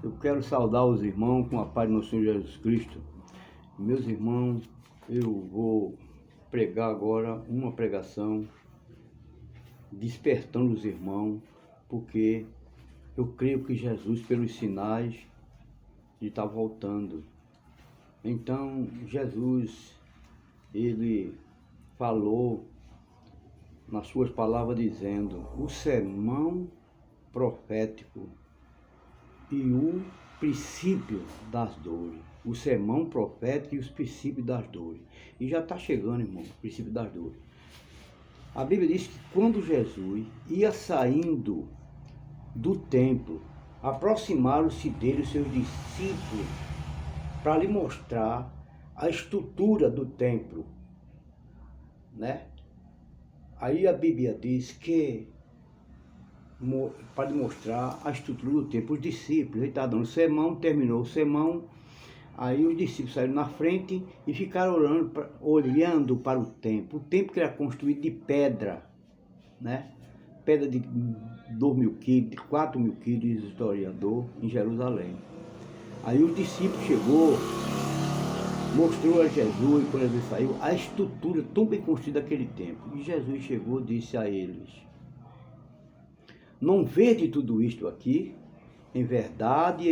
Eu quero saudar os irmãos com a paz do nosso Senhor Jesus Cristo. Meus irmãos, eu vou pregar agora uma pregação despertando os irmãos, porque eu creio que Jesus, pelos sinais, ele está voltando. Então, Jesus, ele falou nas suas palavras dizendo: o sermão profético e o princípio das dores. O sermão profético e os princípios das dores. E já está chegando, irmão, o princípio das dores. A Bíblia diz que quando Jesus ia saindo do templo, aproximaram-se dele os seus discípulos para lhe mostrar a estrutura do templo, né? Aí a Bíblia diz que para lhe mostrar a estrutura do templo, os discípulos, ele está dando o sermão, terminou o sermão, aí os discípulos saíram na frente e ficaram olhando para o templo que era construído de pedra, né? Pedra de 2.000 quilos, de 4.000 quilos, diz o historiador, em Jerusalém. Aí os discípulos chegou, mostrou a Jesus, quando ele saiu, a estrutura tão bem construída daquele templo. E Jesus chegou e disse a eles: não vede tudo isto aqui? Em verdade,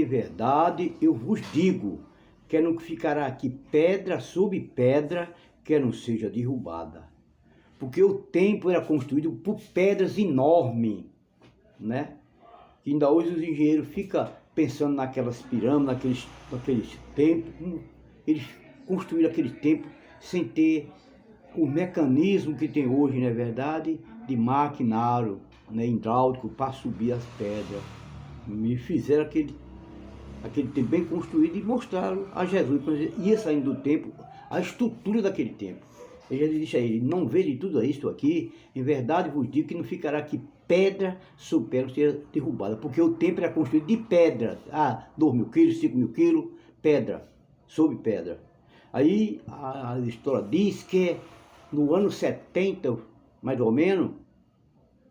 eu vos digo, que não ficará aqui pedra sobre pedra, que não seja derrubada. Porque o templo era construído por pedras enormes, né? Que ainda hoje os engenheiros ficam pensando naquelas pirâmides, naqueles templos. Eles construíram aquele templo sem ter o mecanismo que tem hoje, não é verdade? De maquinário, né, hidráulico, para subir as pedras. Me fizeram aquele templo bem construído e mostraram a Jesus, quando ele ia saindo do templo, a estrutura daquele templo. Ele já disse a ele: não veja tudo isto aqui, em verdade vos digo que não ficará aqui pedra sobre pedra ser derrubada, porque o templo era construído de pedra, 2.000 quilos, 5.000 quilos, pedra, sobre pedra. Aí a história diz que no ano 70, mais ou menos,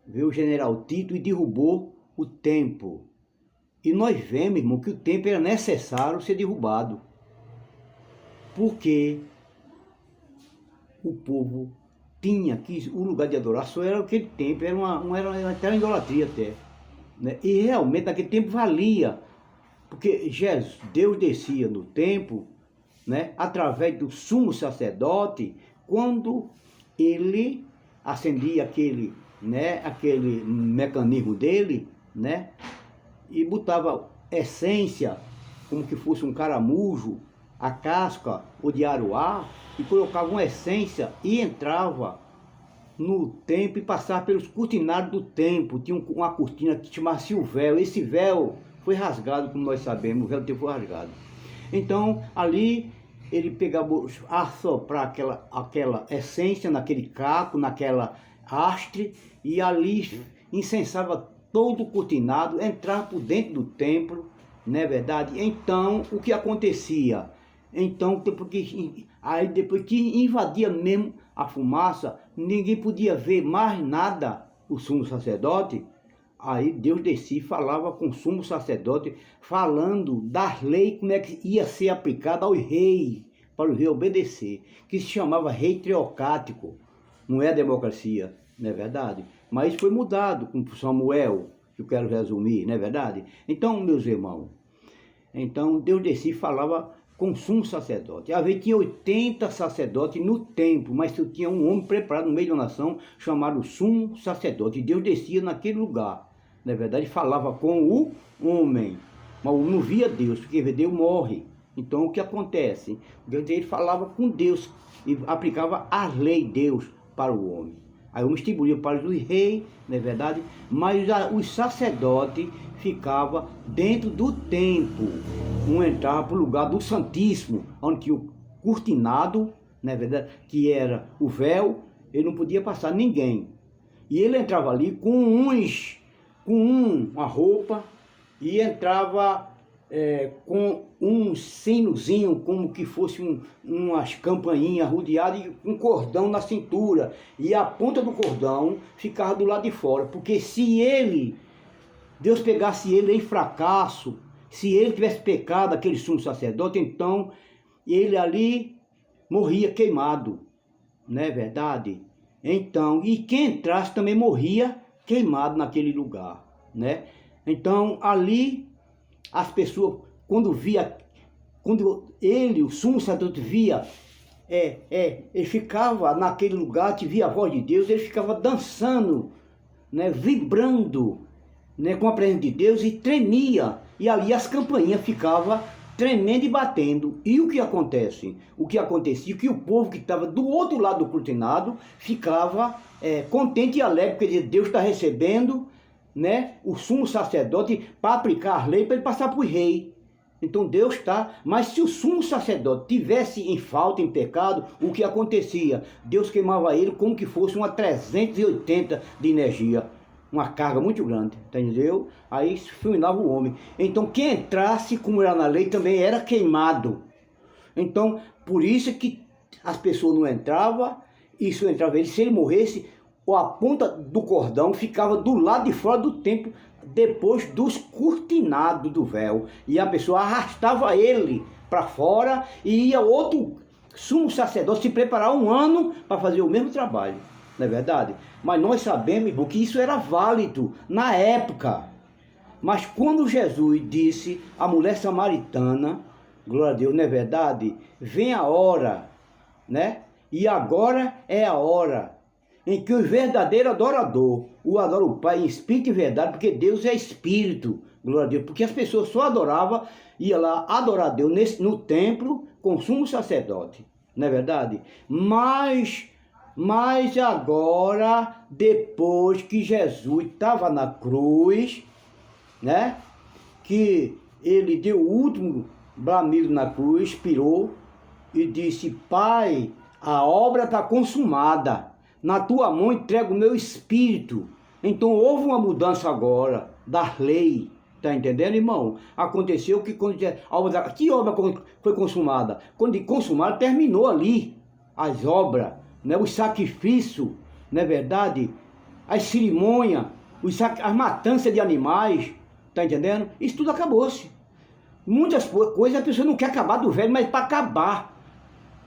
veio o general Tito e derrubou o templo. E nós vemos, irmão, que o templo era necessário ser derrubado. Porque o povo tinha que o lugar de adoração era aquele templo, era uma idolatria até, né? E realmente naquele tempo valia, porque Deus descia no templo, né, através do sumo sacerdote, quando ele acendia aquele mecanismo dele, né, e botava essência, como que fosse um caramujo, a casca ou de aroá, e colocava uma essência e entrava no templo e passava pelos cortinados do templo. Tinha uma cortina que chamava-se o véu. Esse véu foi rasgado, como nós sabemos, o véu do templo foi rasgado. Então, ali, ele pegava, assoprar aquela essência naquele caco, naquela haste, e ali incensava todo o cortinado, entrava por dentro do templo, não é verdade? Então, o que acontecia? Então, depois que invadia mesmo a fumaça, ninguém podia ver mais nada, o sumo sacerdote. Aí Deus descia e falava com o sumo sacerdote, falando das leis, como é que ia ser aplicada ao rei, para o rei obedecer, que se chamava rei teocrático. Não é a democracia, não é verdade? Mas foi mudado com Samuel, que eu quero resumir, não é verdade? Então, meus irmãos, Deus descia e falava com o sumo sacerdote. Às vezes tinha 80 sacerdotes no templo, mas tinha um homem preparado no meio da nação, chamado sumo sacerdote. E Deus descia naquele lugar, na verdade, falava com o homem, mas não via Deus, porque Deus morre. Então o que acontece? Ele falava com Deus e aplicava a lei de Deus para o homem. Aí o homem distribuía para os reis, não é verdade? Mas os sacerdotes ficavam dentro do templo. Um entrava para o lugar do Santíssimo, onde tinha o cortinado, não é verdade? Que era o véu, ele não podia passar ninguém. E ele entrava ali com uma roupa e entrava com um sinozinho, como que fosse umas campainhas rodeadas e um cordão na cintura. E a ponta do cordão ficava do lado de fora, porque se Deus pegasse ele em fracasso, Se ele tivesse pecado, aquele sumo sacerdote, então ele ali morria queimado, não é verdade? Então, e quem entrasse também morria queimado naquele lugar, né? Então, ali, as pessoas, quando ele, o sumo sacerdote, via, ele ficava naquele lugar, que via a voz de Deus, ele ficava dançando, né, vibrando, né, com a presença de Deus, e tremia, e ali as campainhas ficavam tremendo e batendo. E o que acontece? O que acontecia? Que o povo que estava do outro lado do cortinado ficava contente e alegre, porque Deus está recebendo, né, o sumo sacerdote para aplicar as leis, para ele passar para o rei. Então Deus está, mas se o sumo sacerdote tivesse em falta, em pecado, o que acontecia? Deus queimava ele como que fosse uma 380 de energia, uma carga muito grande, entendeu? Aí fulminava o homem. Então quem entrasse, como era na lei, também era queimado. Então, por isso que as pessoas não entravam, isso entrava ele, se ele morresse, a ponta do cordão ficava do lado de fora do templo, depois dos cortinados do véu, e a pessoa arrastava ele para fora, e ia outro sumo sacerdote se preparar um ano para fazer o mesmo trabalho, não é verdade? Mas nós sabemos, irmão, que isso era válido na época. Mas quando Jesus disse à mulher samaritana, glória a Deus, não é verdade? Vem a hora, né? E agora é a hora em que o verdadeiro adorador adora o Pai em espírito e verdade, porque Deus é espírito, glória a Deus, porque as pessoas só adoravam, ia lá adorar a Deus no templo com o sumo sacerdote, não é verdade? Mas agora, depois que Jesus estava na cruz, né, que ele deu o último bramido na cruz, expirou e disse: Pai, a obra está consumada, na tua mão entrego o meu espírito. Então houve uma mudança agora da lei, tá entendendo, irmão? Aconteceu que quando que obra foi consumada? Quando consumada, terminou ali as obras, né? Os sacrifícios, não é verdade? As cerimônias, as matanças de animais, tá entendendo? Isso tudo acabou-se. Muitas coisas a pessoa não quer acabar do velho, mas para acabar.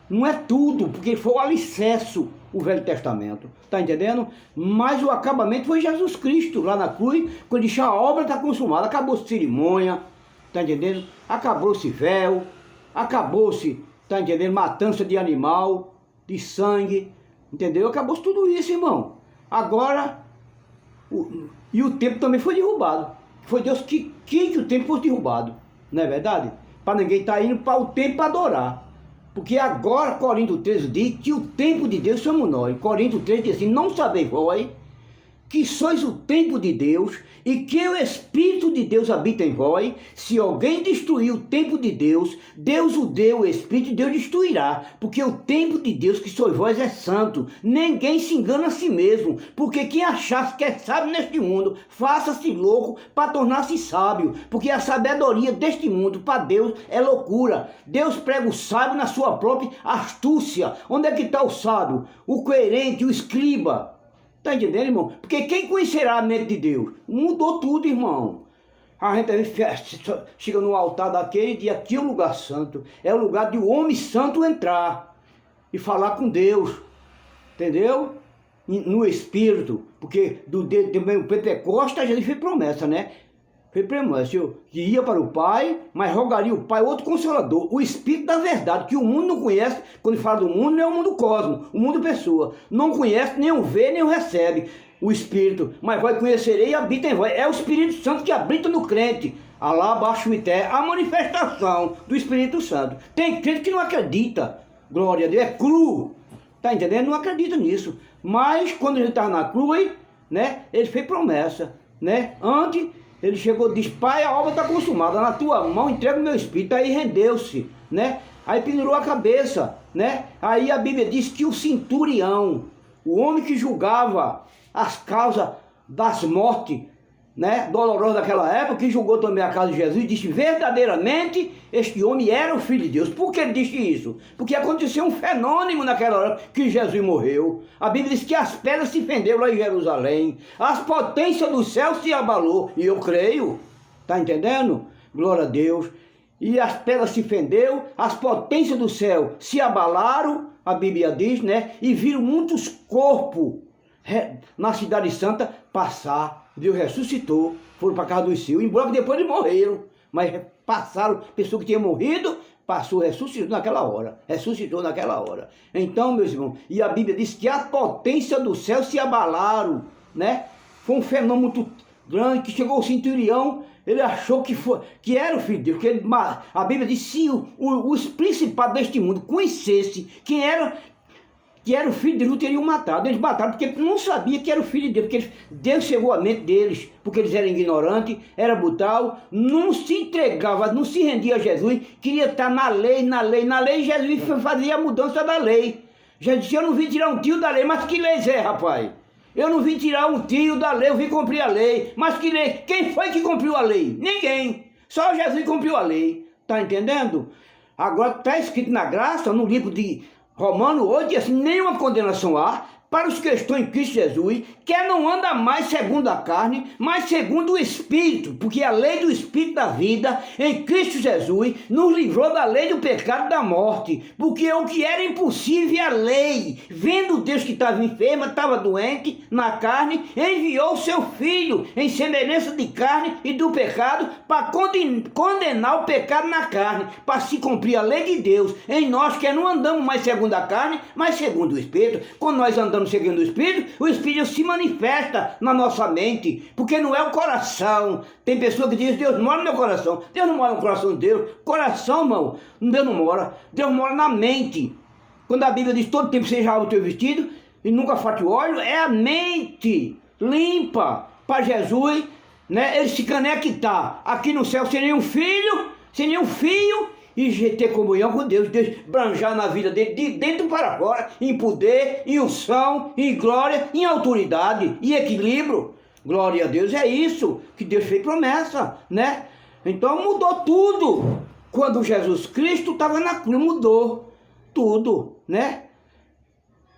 Não é tudo, porque foi o alicerce, o Velho Testamento, tá entendendo? Mas o acabamento foi Jesus Cristo, lá na cruz, quando disse: a obra está consumada, acabou-se cerimônia, tá entendendo? Acabou-se véu, acabou-se, tá entendendo? Matança de animal, de sangue, entendeu? Acabou-se tudo isso, irmão. Agora, e o templo também foi derrubado. Foi Deus que quis que o templo fosse derrubado, não é verdade? Para ninguém estar indo para o templo para adorar. Porque agora Coríntios 13 diz que o templo de Deus somos nós. Coríntios 13 diz assim: não sabeis vós que sois o templo de Deus e que o Espírito de Deus habita em vós? Se alguém destruir o templo de Deus, Deus o deu o Espírito e Deus destruirá. Porque o templo de Deus que sois vós é santo. Ninguém se engana a si mesmo. Porque quem achasse que é sábio neste mundo, faça-se louco para tornar-se sábio. Porque a sabedoria deste mundo para Deus é loucura. Deus prega o sábio na sua própria astúcia. Onde é que está o sábio? O coerente, o escriba. Tá entendendo, irmão? Porque quem conhecerá a mente de Deus? Mudou tudo, irmão. A gente chega no altar daquele e diz: aqui é o lugar santo. É o lugar de o homem santo entrar e falar com Deus. Entendeu? No Espírito. Porque do Pentecostes Jesus fez promessa, né? Fez promessa que ia para o Pai, mas rogaria o Pai outro Consolador, o Espírito da verdade, que o mundo não conhece. Quando fala do mundo, não é o mundo cosmo, o mundo pessoa. Não conhece, nem o vê, nem o recebe o Espírito. Mas vai conhecerei e habita em vós. É o Espírito Santo que habita no crente. Alá abaixo o ité, a manifestação do Espírito Santo. Tem crente que não acredita. Glória a Deus, é cru. Tá entendendo? Não acredita nisso. Mas quando ele estava na cruz, né, ele fez promessa, né? Antes ele chegou e disse: Pai, a obra está consumada, na tua mão entrega o meu espírito. Aí rendeu-se, né? Aí pendurou a cabeça, né? Aí a Bíblia diz que o centurião, o homem que julgava as causas das mortes, né, dolorosas daquela época, que julgou também a causa de Jesus, disse: verdadeiramente este homem era o Filho de Deus. Por que ele disse isso? Porque aconteceu um fenômeno naquela hora que Jesus morreu. A Bíblia diz que as pedras se fenderam lá em Jerusalém, as potências do céu se abalou, e eu creio, tá entendendo? glória a Deus, e as pedras se fendeu, as potências do céu se abalaram, a Bíblia diz, né? E viram muitos corpos na cidade santa passar. Deus ressuscitou, foram para a casa dos seus, embora que depois eles morreram, mas passaram, pessoa que tinha morrido, passou, ressuscitou naquela hora. Então, meus irmãos, e a Bíblia diz que a potência do céu se abalaram, né? Foi um fenômeno muito grande, que chegou o centurião, ele achou que era o filho de Deus, porque a Bíblia diz, se os principados deste mundo conhecessem que era o filho de Deus, não teriam matado. Eles mataram porque não sabiam que era o filho de Deus, porque Deus cegou a mente deles, porque eles eram ignorantes, era brutal, não se entregava, não se rendia a Jesus, queria estar na lei, e Jesus fazia a mudança da lei. Jesus disse, eu não vim tirar um tio da lei, mas que lei é, rapaz? Eu não vim tirar um tio da lei, eu vim cumprir a lei. Mas que lei? Quem foi que cumpriu a lei? Ninguém. Só Jesus cumpriu a lei. Tá entendendo? Agora está escrito na graça, no livro de Romanos 8, diz assim, nenhuma condenação há para os que estão em Cristo Jesus, que não anda mais segundo a carne, mas segundo o Espírito, porque a lei do Espírito da vida em Cristo Jesus nos livrou da lei do pecado e da morte, porque o que era impossível a lei, vendo Deus que estava enfermo, estava doente na carne, enviou o seu Filho em semelhança de carne e do pecado para condenar o pecado na carne, para se cumprir a lei de Deus em nós, que não andamos mais segundo a carne, mas segundo o Espírito. Quando nós andamos seguindo o Espírito se manifesta na nossa mente, porque não é o coração. Tem pessoa que diz, Deus mora no meu coração. Deus não mora no coração de Deus. Coração, irmão, Deus não mora. Deus mora na mente. Quando a Bíblia diz, todo tempo seja o teu vestido e nunca falte o óleo, é a mente limpa para Jesus, né? Ele se conectar aqui no céu sem nenhum filho, sem nenhum fio, e ter comunhão com Deus, branjar na vida dele, de dentro para fora, em poder, em unção, em glória, em autoridade, em equilíbrio. Glória a Deus, é isso que Deus fez promessa, né? Então mudou tudo. Quando Jesus Cristo estava na cruz, mudou tudo, né?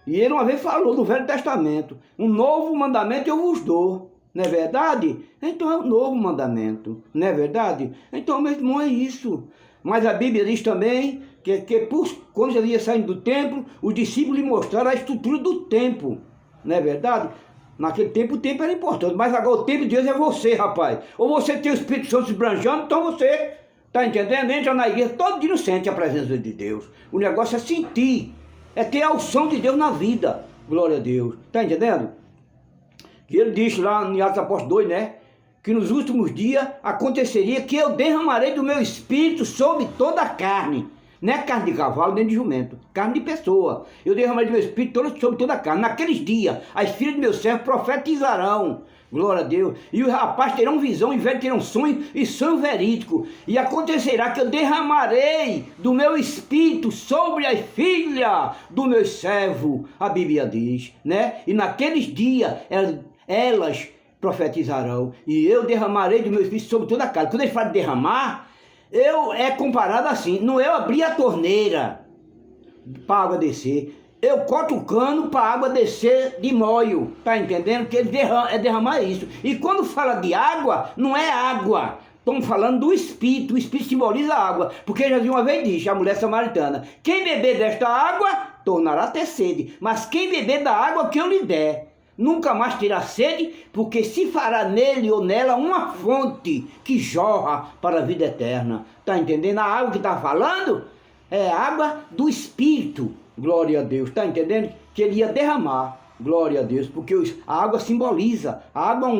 E ele uma vez falou no Velho Testamento, um novo mandamento eu vos dou. Não é verdade? Então é um novo mandamento, não é verdade? Então, meu irmão, é isso. Mas a Bíblia diz também que quando Jesus ia saindo do templo, os discípulos lhe mostraram a estrutura do templo, não é verdade? Naquele tempo o templo era importante, mas agora o templo de Deus é você, rapaz. Ou você tem o Espírito Santo se branjando, então você, tá entendendo? Entra na igreja, todo dia sente a presença de Deus. O negócio é sentir, é ter a unção de Deus na vida. Glória a Deus, tá entendendo? Que ele disse lá em Atos Apóstolos 2, né? Que nos últimos dias aconteceria que eu derramarei do meu espírito sobre toda a carne. Não é carne de cavalo nem de jumento, carne de pessoa. Eu derramarei do meu espírito sobre toda a carne. Naqueles dias, as filhas de meus servos profetizarão. Glória a Deus. E os rapazes terão visão, e velhos terão sonho, e sonho verídico. E acontecerá que eu derramarei do meu espírito sobre as filhas do meu servo. A Bíblia diz, né? E naqueles dias, elas profetizarão, e eu derramarei do meu espírito sobre toda a carne. Quando ele fala de derramar, é comparado assim, não é eu abrir a torneira para a água descer, eu corto o cano para a água descer de molho, tá entendendo? Que ele derramar isso. E quando fala de água, não é água, estamos falando do Espírito. O Espírito simboliza a água, porque Jesus uma vez disse, a mulher samaritana, quem beber desta água, tornará a ter sede, mas quem beber da água que eu lhe der, nunca mais terá sede, porque se fará nele ou nela uma fonte que jorra para a vida eterna. Está entendendo? A água que está falando é a água do Espírito. Glória a Deus. Está entendendo? Que ele ia derramar. Glória a Deus. Porque a água simboliza. A água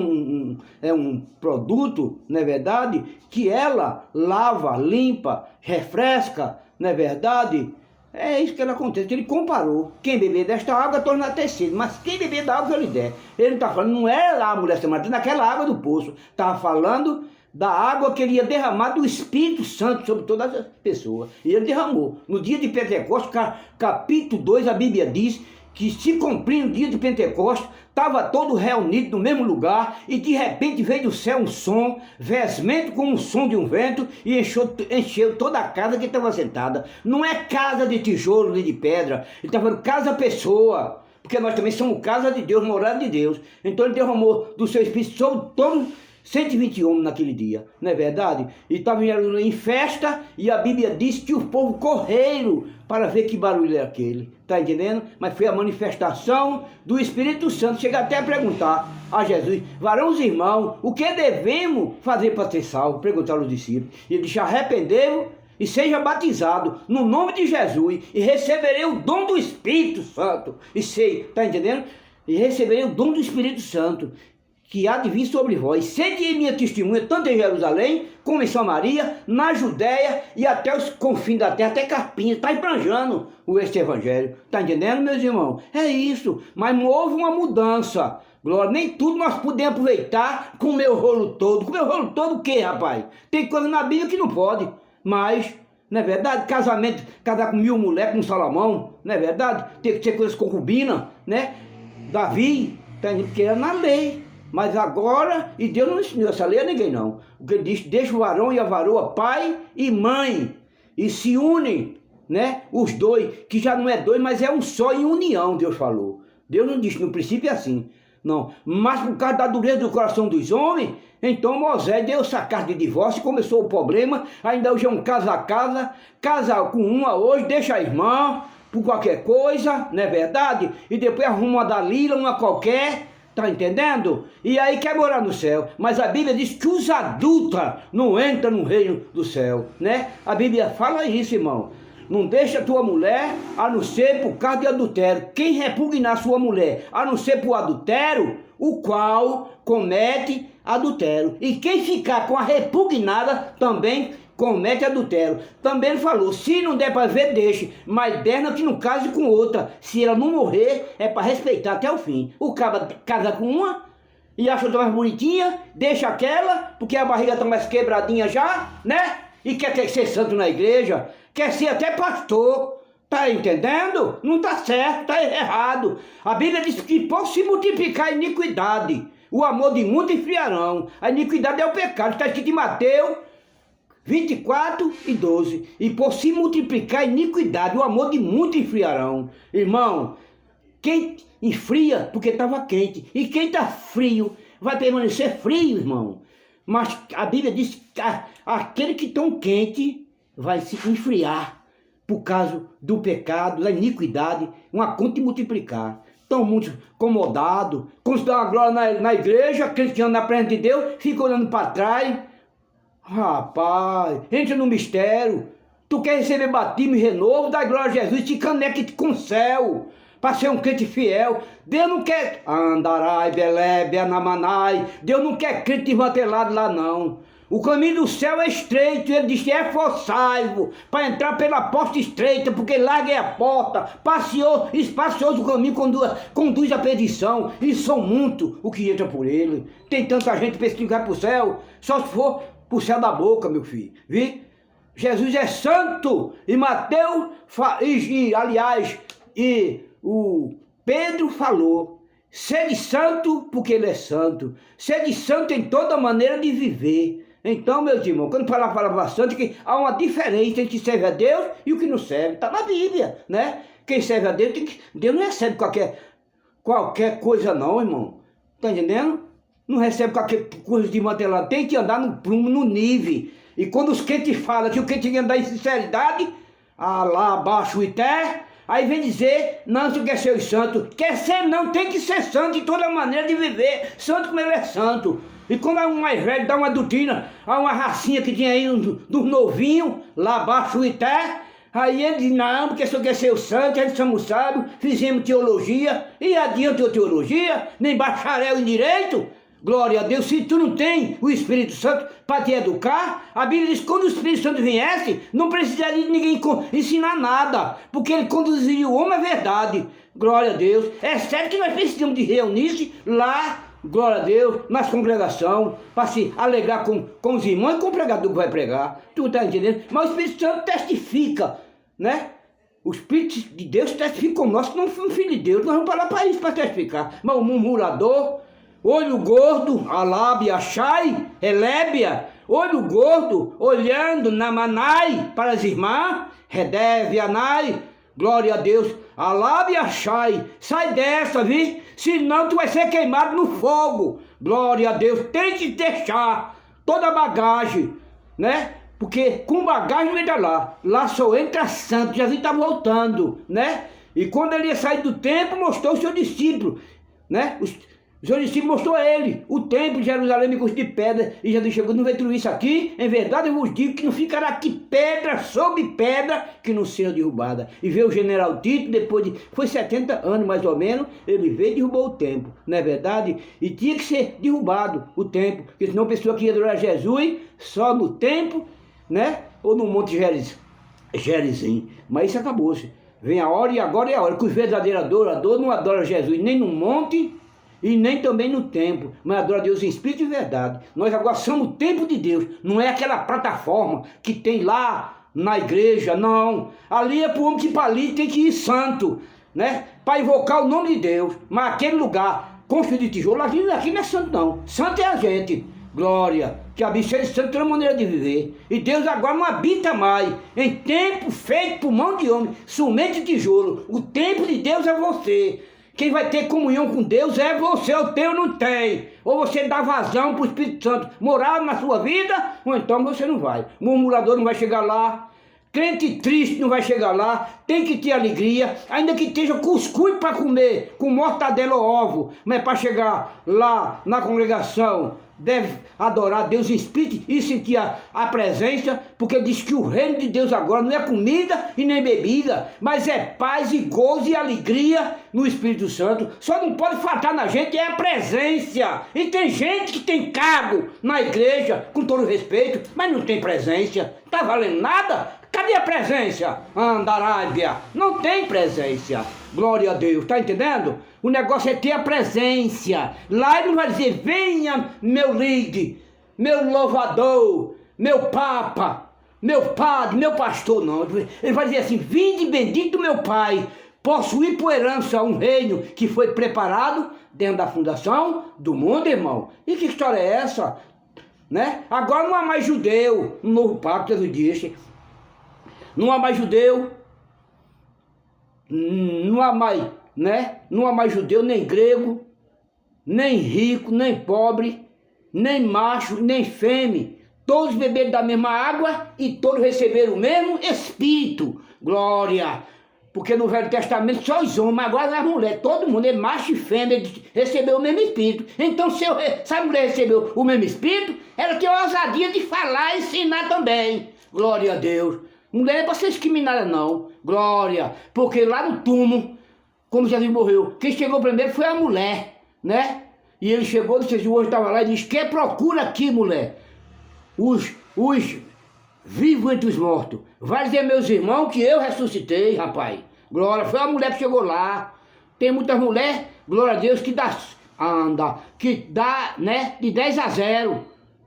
é um produto, não é verdade? Que ela lava, limpa, refresca, não é verdade? É isso que acontece, ele comparou. Quem beber desta água torna a ter sede, mas quem beber da água que eu lhe der. Ele não está falando, não é lá a mulher samaritana, naquela água do poço. Estava falando da água que ele ia derramar do Espírito Santo sobre todas as pessoas. E ele derramou. No dia de Pentecostes, capítulo 2, a Bíblia diz que se cumprindo o dia de Pentecostes, estava todo reunido no mesmo lugar, e de repente veio do céu um som, vesmento como o som de um vento, e encheu toda a casa que estava sentada. Não é casa de tijolo nem de pedra, ele está falando casa-pessoa, porque nós também somos casa de Deus, morada de Deus. Então ele derramou do seu Espírito sobre todos 120 homens naquele dia, não é verdade? E estavam em festa, e a Bíblia diz que o povo correram para ver que barulho era aquele, tá entendendo? Mas foi a manifestação do Espírito Santo. Chega até a perguntar a Jesus: varões irmãos, o que devemos fazer para ser salvo? Perguntaram os discípulos. E ele disse: arrependeu e seja batizado no nome de Jesus, e receberei o dom do Espírito Santo. E sei, tá entendendo? E receberei o dom do Espírito Santo, que há de vir sobre vós. Sede minha testemunha, tanto em Jerusalém, como em Samaria, na Judéia e até os confins da terra, até Carpinhos. Está empranjando este evangelho. Está entendendo, meus irmãos? É isso. Mas houve uma mudança. Glória, nem tudo nós podemos aproveitar com o meu rolo todo. Com o meu rolo todo o quê, rapaz? Tem coisa na Bíblia que não pode. Mas, não é verdade? Casamento, casar com 1000 mulheres, com Salomão, não é verdade? Tem que ser coisas concubinas, né? Davi, tá entendendo? Porque era na lei. Mas agora, e Deus não ensinou essa lei a ninguém não. O que ele diz: deixa o varão e a varoa, pai e mãe, e se unem, né? Os dois, que já não é dois, mas é um só em união, Deus falou. Deus não disse, no princípio é assim, não. Mas por causa da dureza do coração dos homens, então Moisés deu essa carta de divórcio, começou o problema. Ainda hoje é um casa com uma hoje, deixa a irmã, por qualquer coisa, não é verdade? E depois arruma uma da Lila, uma qualquer. Tá entendendo? E aí quer morar no céu. Mas a Bíblia diz que os adultos não entram no reino do céu, né? A Bíblia fala isso, irmão. Não deixa tua mulher, a não ser por causa de adultério. Quem repugnar sua mulher, a não ser por adultério, o qual comete adultério. E quem ficar com a repugnada também comete adultério. Também ele falou: se não der para ver, deixe, mas derna que não case com outra. Se ela não morrer, é para respeitar até o fim. O cara casa com uma e acha outra mais bonitinha, deixa aquela, porque a barriga está mais quebradinha já, né? E quer ser santo na igreja, quer ser até pastor. Tá entendendo? Não tá certo, tá errado. A Bíblia diz que por se multiplicar a iniquidade, o amor de muito esfriarão. A iniquidade é o pecado, está escrito em Mateus 24:12. E por se multiplicar a iniquidade, o amor de muito esfriarão. Irmão, quem esfria porque estava quente, e quem está frio vai permanecer frio, irmão. Mas a Bíblia diz que aquele que tão quente vai se esfriar por causa do pecado, da iniquidade, uma conta de multiplicar. Estão muito incomodados, quando se dá uma glória na igreja, cristiano na presença de Deus, fica olhando para trás. Rapaz, entra no mistério. Tu quer receber batismo e renovo, dá glória a Jesus, te conecte com o céu, para ser um crente fiel. Deus não quer andarai, belebe, anamanai. Deus não quer crente desmantelado lá não. O caminho do céu é estreito, ele diz que é esforçai-vos para entrar pela porta estreita, porque larga é a porta, espacioso o caminho conduz à perdição, e são muitos o que entra por ele. Tem tanta gente para que vai para o céu, só se for para o céu da boca, meu filho, viu? Jesus é santo, e Mateus, aliás, o Pedro falou: sede santo porque ele é santo, sede santo em toda maneira de viver. Então, meus irmãos, quando fala a palavra santo, que há uma diferença entre que serve a Deus e o que não serve. Está na Bíblia, né? Quem serve a Deus, Deus não recebe qualquer coisa não, irmão. Está entendendo? Não recebe qualquer coisa de mantelado. Tem que andar no prumo, no nível. E quando os crentes falam que o crente tem que andar em sinceridade, lá abaixo e terra, aí vem dizer: não, tu quer ser o santo. Quer ser não, tem que ser santo de toda maneira de viver. Santo como ele é santo. E quando há um mais velho dá uma doutrina, há uma racinha que tinha aí dos novinhos, lá abaixo e terra, aí ele diz: não, porque se eu quer ser o santo, a gente somos sábios, fizemos teologia, e adianta a teologia, nem bacharel em direito. Glória a Deus. Se tu não tem o Espírito Santo para te educar, a Bíblia diz que quando o Espírito Santo viesse, não precisaria de ninguém ensinar nada, porque ele conduziria o homem à verdade. Glória a Deus. É certo que nós precisamos de reunir-se lá, glória a Deus, nas congregações, para se alegrar com os irmãos e com o pregador que vai pregar. Tu está entendendo? Mas o Espírito Santo testifica, né? O Espírito de Deus testifica com nós, que não somos filho de Deus. Nós vamos para lá para isso, para testificar. Mas o murmurador, olho gordo, alábia, achai, elébia, olho gordo, olhando na manai para as irmãs, redeve, anai, Glória a Deus. Alabe e achai. Sai dessa, viu? Senão tu vai ser queimado no fogo. Glória a Deus. Tem que deixar toda a bagagem, né? Porque com bagagem não entra lá. Lá só entra santo. Jesus está voltando, né? E quando ele ia sair do templo, mostrou o seu discípulo, né? O seu discípulo mostrou a ele o templo de Jerusalém com de pedra. E Jesus chegou, não veio isso aqui. Em verdade eu vos digo que não ficará aqui pedra sobre pedra que não seja derrubada. E veio o general Tito, depois de... Foi 70 anos mais ou menos, ele veio e derrubou o templo. Não é verdade? E tinha que ser derrubado o templo. Porque senão a pessoa que ia adorar Jesus só no templo, né? Ou no Monte Gerizim. Mas isso acabou-se. Vem a hora e agora é a hora que os verdadeiros adoradores não adoram Jesus nem no monte e nem também no templo, mas adora Deus em espírito e verdade. Nós agora somos o templo de Deus, não é aquela plataforma que tem lá na igreja, não. Ali é para o homem que para ali tem que ir santo, né? Para invocar o nome de Deus. Mas aquele lugar construído de tijolo, aqui não é santo não. Santo é a gente. Glória, que habita de toda maneira de viver. E Deus agora não habita mais em templo feito por mão de homem, somente tijolo. O templo de Deus é você. Quem vai ter comunhão com Deus é você, o teu não tem. Ou você dá vazão para o Espírito Santo morar na sua vida, ou então você não vai. Murmurador não vai chegar lá. Crente triste não vai chegar lá, tem que ter alegria, ainda que esteja cuscuz para comer, com mortadela ou ovo, mas para chegar lá na congregação, deve adorar Deus em espírito e sentir a presença, porque diz que o reino de Deus agora não é comida e nem bebida, mas é paz e gozo e alegria no Espírito Santo. Só não pode faltar na gente é a presença. E tem gente que tem cargo na igreja, com todo respeito, mas não tem presença, tá valendo nada? Cadê a presença? Andarábia, não tem presença. Glória a Deus, tá entendendo? O negócio é ter a presença. Lá ele não vai dizer, venha meu líder, meu louvador, meu papa, meu padre, meu pastor, não. Ele vai dizer assim, vinde bendito meu Pai, possuir por herança um reino que foi preparado dentro da fundação do mundo, irmão. E que história é essa? Né? Agora não há mais judeu, no novo pacto, Jesus disse. Não há mais judeu, não há mais, né? Não há mais judeu, nem grego, nem rico, nem pobre, nem macho, nem fêmea. Todos beberam da mesma água e todos receberam o mesmo Espírito. Glória! Porque no Velho Testamento só os homens, agora as mulheres, todo mundo, é macho e fêmea, recebeu o mesmo Espírito. Então se a mulher recebeu o mesmo Espírito, ela tem a ousadia de falar e ensinar também. Glória a Deus! Mulher não é para ser discriminada não, glória, porque lá no túmulo, quando Jesus morreu, quem chegou primeiro foi a mulher, né? E ele chegou, disse, o anjo estava lá e disse, que procura aqui, mulher? Os vivos entre os mortos. Vai dizer, meus irmãos, que eu ressuscitei, rapaz. Glória, foi a mulher que chegou lá. Tem muitas mulheres, glória a Deus, que dá, né, de 10-0.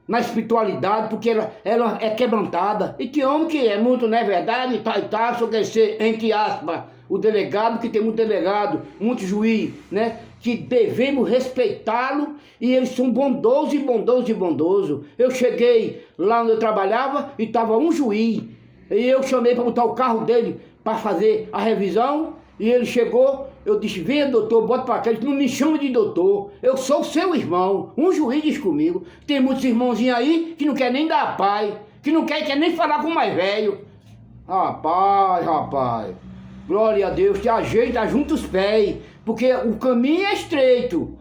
Na espiritualidade, porque ela é quebrantada. E tem homem que é muito, não é verdade, e tal, só quer ser, entre aspas, o delegado, que tem muito delegado, muito juiz, né? Que devemos respeitá-lo, e eles são bondosos e bondosos e bondosos. Eu cheguei lá onde eu trabalhava e estava um juiz, e eu chamei para botar o carro dele para fazer a revisão, e ele chegou. Eu disse, venha doutor, bota para cá. Ele disse, não me chama de doutor, eu sou seu irmão. Um juiz diz comigo. Tem muitos irmãozinhos aí que não quer nem dar pai, que não quer nem falar com o mais velho. Rapaz, glória a Deus, te ajeita, junta os pés, porque o caminho é estreito,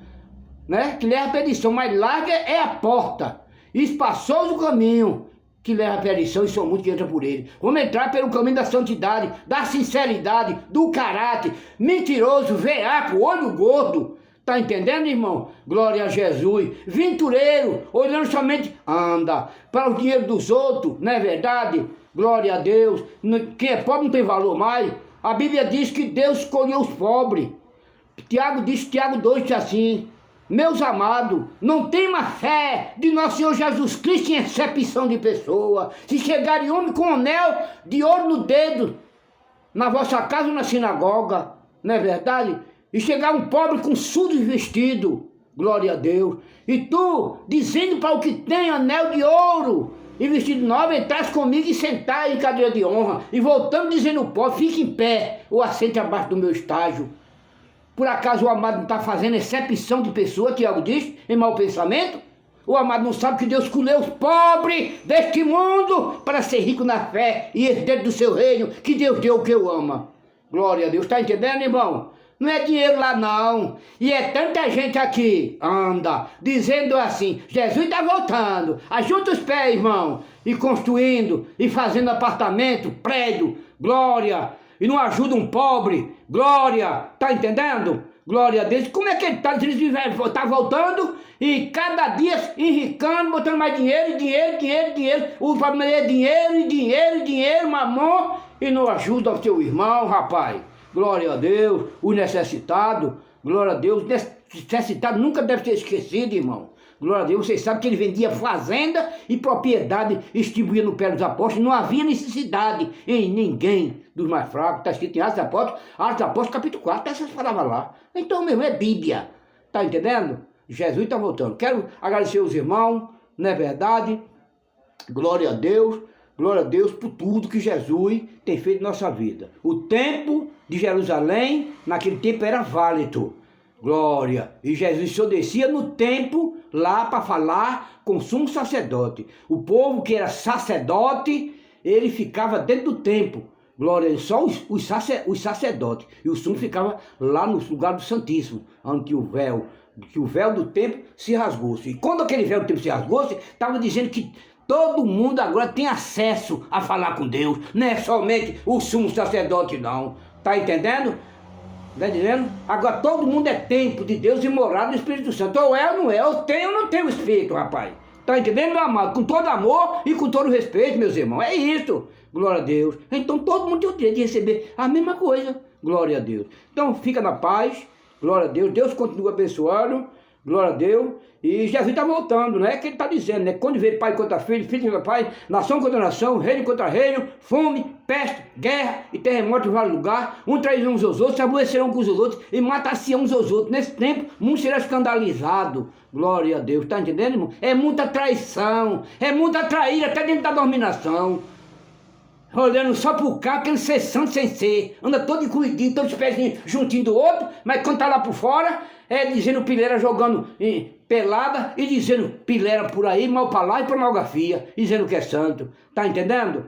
né? Que leva a perdição, mas larga é a porta, espaçoso o caminho que leva a perdição, e são muitos que entram por ele. Vamos entrar pelo caminho da santidade, da sinceridade, do caráter. Mentiroso, veaco, olho gordo. Tá entendendo, irmão? Glória a Jesus. Ventureiro, olhando somente, anda para o dinheiro dos outros, não é verdade? Glória a Deus. Quem é pobre não tem valor mais. A Bíblia diz que Deus escolheu os pobres. Tiago 2 diz assim, meus amados, não tenha fé de nosso Senhor Jesus Cristo em acepção de pessoa. Se chegarem homem com um anel de ouro no dedo, na vossa casa ou na sinagoga, não é verdade? E chegar um pobre com sujo vestido, glória a Deus. E tu, dizendo para o que tem anel de ouro, e vestido novo, entrasse comigo e sentar em cadeira de honra, e voltando dizendo ao povo, fique em pé, ou assente abaixo do meu estágio. Por acaso o amado não está fazendo excepção de pessoa, Tiago diz, em mau pensamento? O amado não sabe que Deus escolheu os pobres deste mundo para ser rico na fé e herdeiro do seu reino, que Deus deu o que eu ama. Glória a Deus, está entendendo, irmão? Não é dinheiro lá não, e é tanta gente aqui, anda, dizendo assim, Jesus está voltando, ajunta os pés, irmão, e construindo, e fazendo apartamento, prédio, glória, e não ajuda um pobre, glória, está entendendo? Glória a Deus, como é que ele está dizendo que está voltando, e cada dia enricando, botando mais dinheiro, o problema é dinheiro, mamão, e não ajuda o seu irmão, rapaz. Glória a Deus, o necessitado, glória a Deus, necessitado nunca deve ser esquecido, irmão. Glória a Deus, vocês sabem que ele vendia fazenda e propriedade, distribuía no pé dos apóstolos, não havia necessidade em ninguém dos mais fracos, está escrito em Atos dos Apóstolos, capítulo 4, tem essas palavras lá. Então mesmo, é Bíblia, tá entendendo? Jesus está voltando. Quero agradecer aos irmãos, não é verdade? Glória a Deus por tudo que Jesus tem feito em nossa vida. O templo de Jerusalém, naquele tempo era válido. Glória. E Jesus só descia no templo lá para falar com o sumo sacerdote. O povo que era sacerdote, ele ficava dentro do templo. Glória, só os sacerdotes. E o sumo ficava lá no lugar do Santíssimo, onde o véu do templo se rasgou-se. E quando aquele véu do templo se rasgou-se, estava dizendo que todo mundo agora tem acesso a falar com Deus. Não é somente o sumo sacerdote, não. Está entendendo? Está entendendo? Agora todo mundo é templo de Deus e morada do Espírito Santo. Ou é ou não é, eu tenho ou não tenho o Espírito, rapaz. Está entendendo, meu amado? Com todo amor e com todo respeito, meus irmãos. É isso. Glória a Deus. Então todo mundo tem o direito de receber a mesma coisa. Glória a Deus. Então fica na paz. Glória a Deus. Deus continua abençoando. Glória a Deus. E Jesus está voltando, não é que ele está dizendo, né? Quando vê pai contra filho, filho contra pai, nação contra nação, reino contra reino, fome, peste, guerra e terremoto em vários lugares, um trairão uns aos outros, se aborrecerão uns aos outros e matar-se-ão uns aos outros. Nesse tempo, o mundo será escandalizado. Glória a Deus, está entendendo, irmão? É muita traição, é muita traíra até dentro da dominação. Olhando só pro cá, aquele ser santo sem ser. Anda todo encolhidinho, todos os pés juntinho do outro, mas quando tá lá por fora, é dizendo pileira jogando pelada e dizendo pileira por aí, mal pra lá e pornografia, dizendo que é santo. Tá entendendo?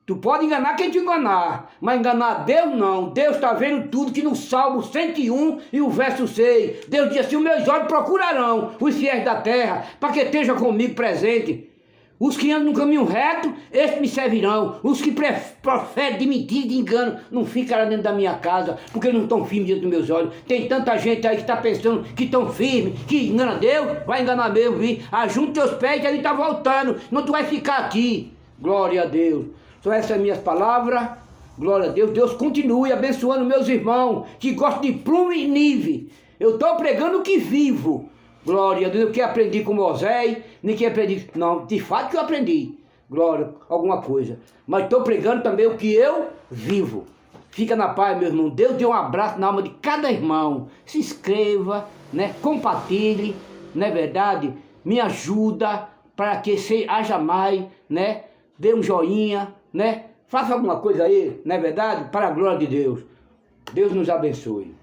Tu pode enganar quem te enganar, mas enganar Deus não. Deus está vendo tudo, que no Salmo 101 e o verso 6, Deus diz assim, os meus olhos procurarão os fiéis da terra, para que esteja comigo presente. Os que andam no caminho reto, estes me servirão. Os que proferem de mentira e de engano, não ficarão dentro da minha casa, porque não estão firmes diante dos meus olhos. Tem tanta gente aí que está pensando que estão firmes, que engana Deus, vai enganar mesmo, viu? Ajunta teus pés que ele está voltando, não tu vai ficar aqui. Glória a Deus. São essas minhas palavras. Glória a Deus. Deus continue abençoando meus irmãos, que gostam de plumo e nive. Eu estou pregando o que vivo. Glória a Deus, eu que aprendi com Moisés, nem que aprendi, não, de fato que eu aprendi, glória, alguma coisa, mas estou pregando também o que eu vivo. Fica na paz, meu irmão, Deus dê um abraço na alma de cada irmão, se inscreva, né, compartilhe, não é verdade, me ajuda para que haja mais, né, dê um joinha, né, faça alguma coisa aí, não é verdade, para a glória de Deus. Deus nos abençoe.